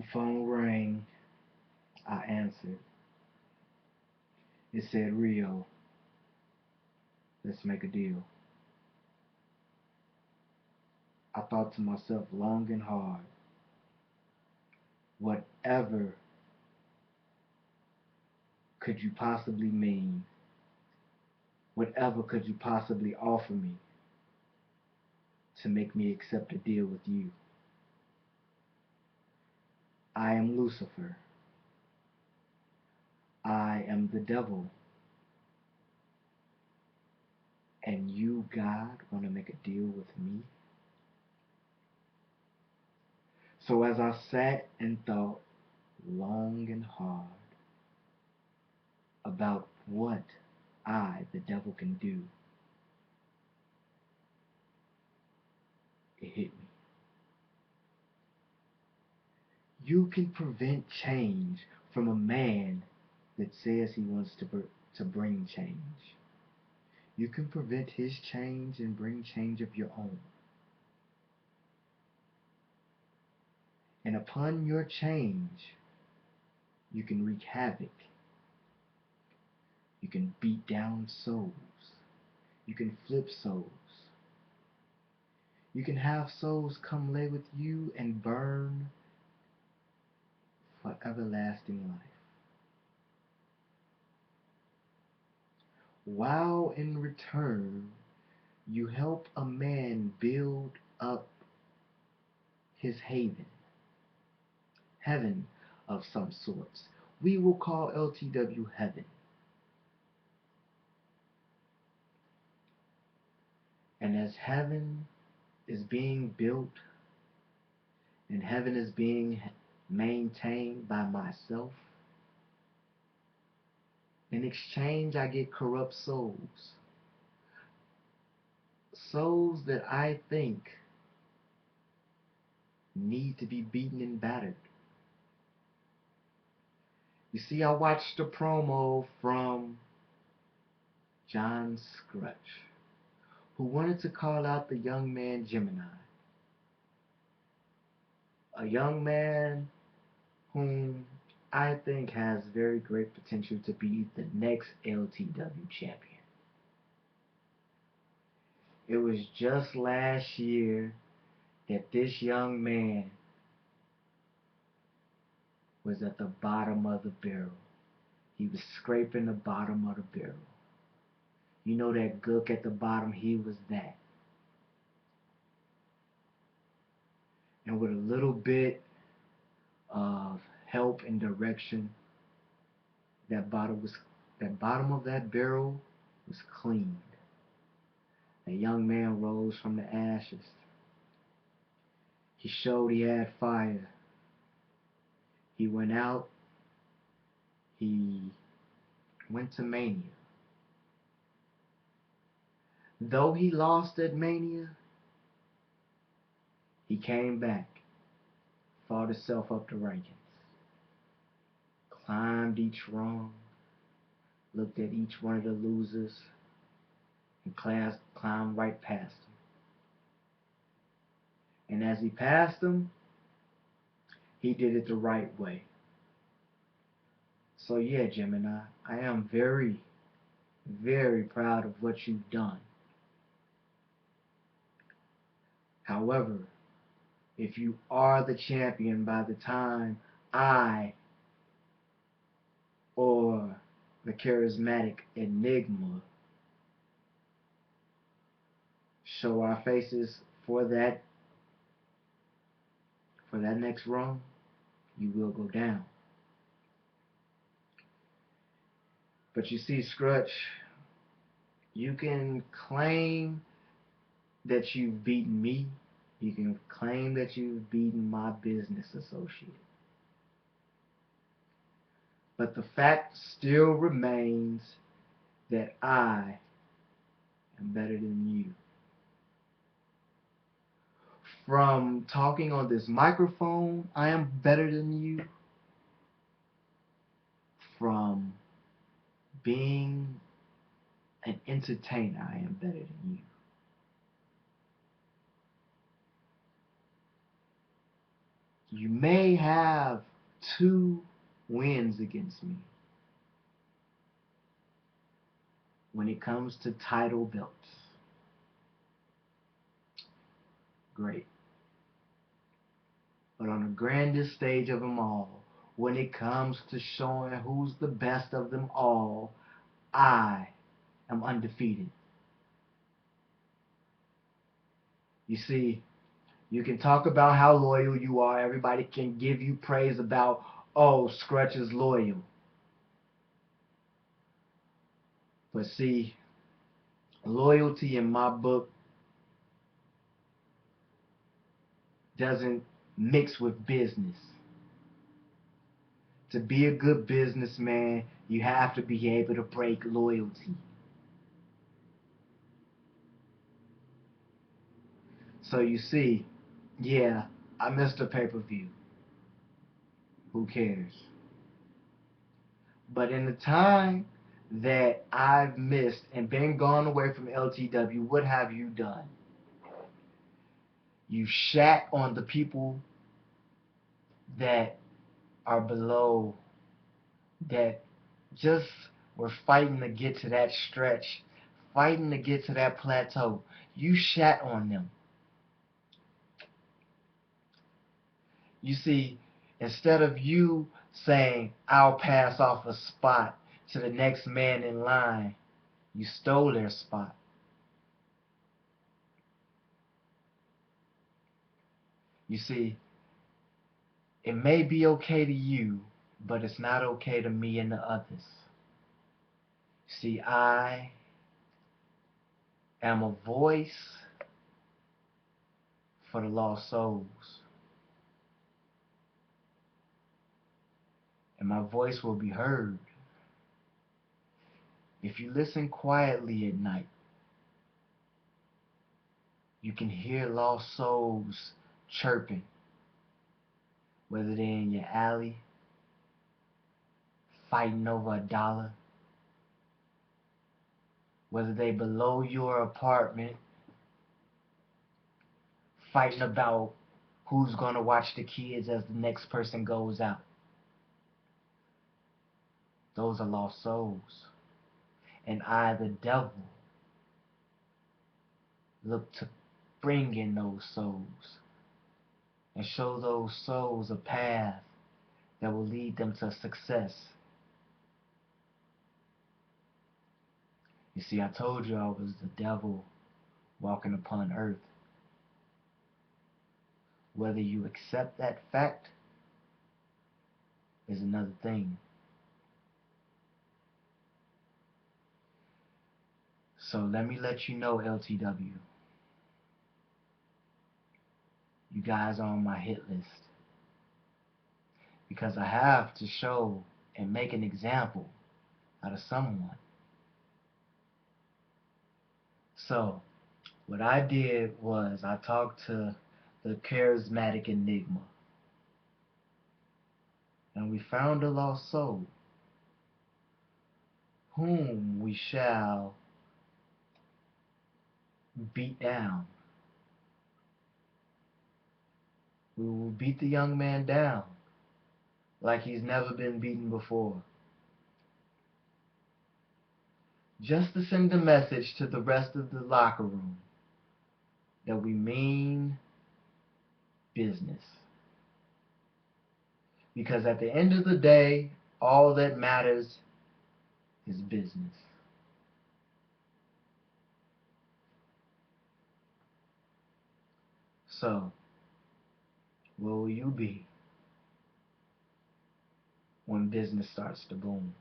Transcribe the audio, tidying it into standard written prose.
The phone rang. I answered. It said, Rio, let's make a deal. I thought to myself long and hard, whatever could you possibly mean? Whatever could you possibly offer me to make me accept a deal with you? I am Lucifer. I am the devil. And you, God, want to make a deal with me? So as I sat and thought long and hard about what I, the devil, can do, it hit me. You can prevent change from a man that says he wants to bring change. You can prevent his change and bring change of your own. And upon your change, you can wreak havoc. You can beat down souls. You can flip souls. You can have souls come lay with you and burn for everlasting life. While in return, you help a man build up his haven, heaven of some sorts. We will call LTW heaven. And as heaven is being built and heaven is being maintained by myself, in exchange I get corrupt souls. Souls that I think need to be beaten and battered. You see, I watched a promo from John Scrutch, who wanted to call out the young man Gemini. A young man whom I think has very great potential to be the next LTW champion. It was just last year that this young man was at the bottom of the barrel. He was scraping the bottom of the barrel. You know that gook at the bottom, he was that. And with a little bit of help and direction, that bottom of that barrel was cleaned. A young man rose from the ashes. He showed he had fire. He went out. He went to Mania. Though he lost at Mania, he came back, fought himself up the rankings, climbed each rung, looked at each one of the losers, and climbed right past them. And as he passed them, he did it the right way. So yeah, Gemini, I am very, very proud of what you've done. However, if you are the champion by the time I or the charismatic Enigma show our faces for that next run, you will go down. But you see, Scrutch, you can claim that you've beaten me. You can claim that you've beaten my business associate. But the fact still remains that I am better than you. From talking on this microphone, I am better than you. From being an entertainer, I am better than you. You may have 2 wins against me when it comes to title belts. Great. But on the grandest stage of them all, when it comes to showing who's the best of them all, I am undefeated. You see, you can talk about how loyal you are. Everybody can give you praise about, oh, Scrutch is loyal. But see, loyalty in my book doesn't mix with business. To be a good businessman, you have to be able to break loyalty. So you see, yeah, I missed a pay-per-view. Who cares? But in the time that I've missed and been gone away from LTW, what have you done? You shat on the people that are below, that just were fighting to get to that stretch, fighting to get to that plateau. You shat on them. You see, instead of you saying, I'll pass off a spot to the next man in line, you stole their spot. You see, it may be okay to you, but it's not okay to me and the others. See, I am a voice for the lost souls. And my voice will be heard. If you listen quietly at night, you can hear lost souls chirping, whether they're in your alley, fighting over $1, whether they below your apartment, fighting about who's going to watch the kids as the next person goes out. Those are lost souls. And I, the devil, look to bring in those souls and show those souls a path that will lead them to success. You see, I told you I was the devil walking upon earth. Whether you accept that fact is another thing. So let me let you know, LTW. You guys are on my hit list. Because I have to show and make an example out of someone. So, what I did was I talked to the charismatic Enigma. And we found a lost soul, whom we shall beat down. We will beat the young man down like he's never been beaten before. Just to send a message to the rest of the locker room that we mean business. Because at the end of the day, all that matters is business. So, where will you be when business starts to boom?